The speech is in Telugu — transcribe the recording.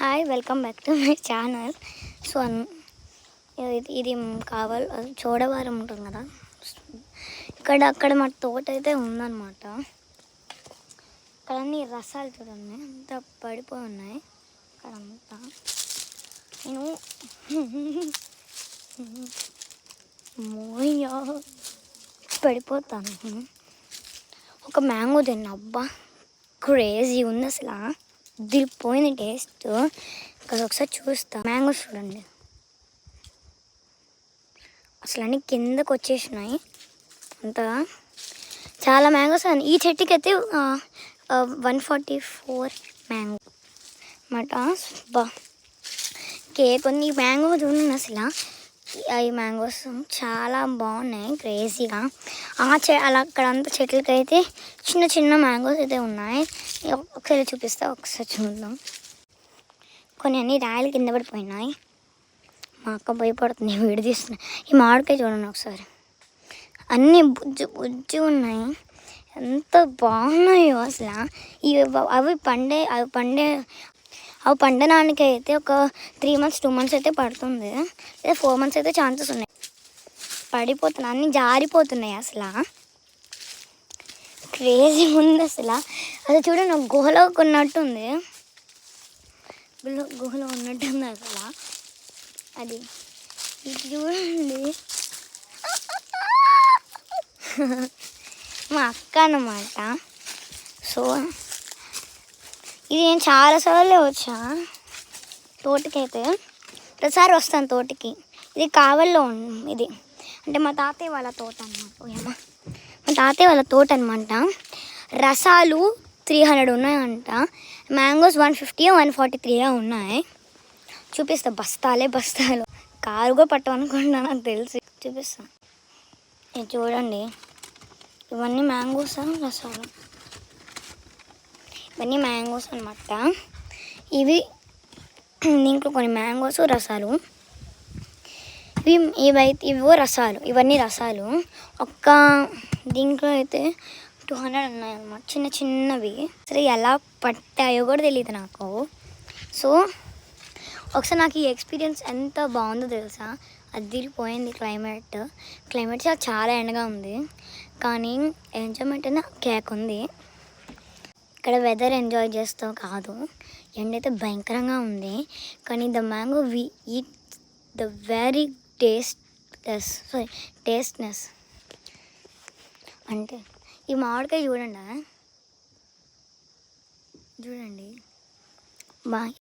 Hi welcome back to my channel. So ఇది కావాలి చోడవరం ఉంటుంది కదా, అక్కడ మా తోట అయితే ఉందన్నమాట. ఇక్కడ అన్ని రసాలు చూడండి అంతా పడిపోయి ఉన్నాయి. అక్కడంతా నేను మోయా పడిపోతాను. ఒక మ్యాంగో తిన్నా, అబ్బా క్రేజీ ఉంది అసలు, దిగిపోయింది టేస్ట్. ఇక్కడ ఒకసారి చూస్తా. మ్యాంగోస్ చూడండి అసలు అన్నీ కిందకు వచ్చేసినాయి. అంతా చాలా మ్యాంగోస్. ఈ చెట్టుకి అయితే 144 మ్యాంగో అన్నమాట. బా కేక్ ఉంది. ఈ మ్యాంగో చూడండి అసలు, ఈ మ్యాంగోస్ చాలా బాగున్నాయి క్రేజీగా. అలా అక్కడంతా చెట్లకైతే చిన్న చిన్న మ్యాంగోస్ అయితే ఉన్నాయి. ఒకసారి చూపిస్తా, ఒకసారి చూద్దాం. కొన్ని అన్ని రాయలు కింద పడిపోయినాయి. మా అక్క భయపడుతుంది, వీడి తీస్తున్నాయి. ఈ మామిడికాయ చూడండి ఒకసారి, అన్నీ బుజ్జి ఉన్నాయి. ఎంత బాగున్నాయో అసలు. అవి పండడానికి అయితే ఒక 3 months 2 months అయితే పడుతుంది, లేదా 4 months అయితే ఛాన్సెస్ ఉన్నాయి. పడిపోతున్నాయి, అన్నీ జారిపోతున్నాయి. అసలు క్రేజీ ఉంది అసలు. అది చూడండి, ఒక గుహలో ఉన్నట్టుంది, గుహలో ఉన్నట్టుంది అసలు. అది ఇది చూడండి, మా అక్క అన్నమాట. సో ఇది నేను చాలాసార్లు వచ్చా తోటకైతే, ప్రతిసారి వస్తాను తోటకి. ఇది కావల్లో ఇది అంటే మా తాతయ్య వాళ్ళ తోట అన్నమాట. మా తాతయ్య వాళ్ళ తోట అనమాట. రసాలు 300 ఉన్నాయంట, మ్యాంగోస్ 150 143 ఉన్నాయి. చూపిస్తా, బస్తాలు. కారు కూడా పట్టమనుకుంటా, నాకు తెలిసి. చూపిస్తాను. ఇది చూడండి, ఇవన్నీ మ్యాంగోస్ రసాలు, ఇవన్నీ మ్యాంగోస్ అనమాట. దీంట్లో కొన్ని మ్యాంగోస్ రసాలు, ఇవో రసాలు, ఇవన్నీ రసాలు. దీంట్లో అయితే 200 ఉన్నాయన్నమాట, చిన్నవి. సరే ఎలా పట్టాయో కూడా తెలియదు నాకు. సో ఒకసారి నాకు ఈ ఎక్స్పీరియన్స్ ఎంత బాగుందో తెలుసా. అదిరిపోయింది. క్లైమేట్ చాలా ఎండగా ఉంది, కానీ ఎంజాయ్మెంట్ అనేది కేక్ ఉంది. ఇక్కడ వెదర్ ఎంజాయ్ చేస్తావు కాదు, ఎండ అయితే భయంకరంగా ఉంది. కానీ the mango we eat the very tastiness అంటే ఈ మామిడికాయ చూడండి బాయ్.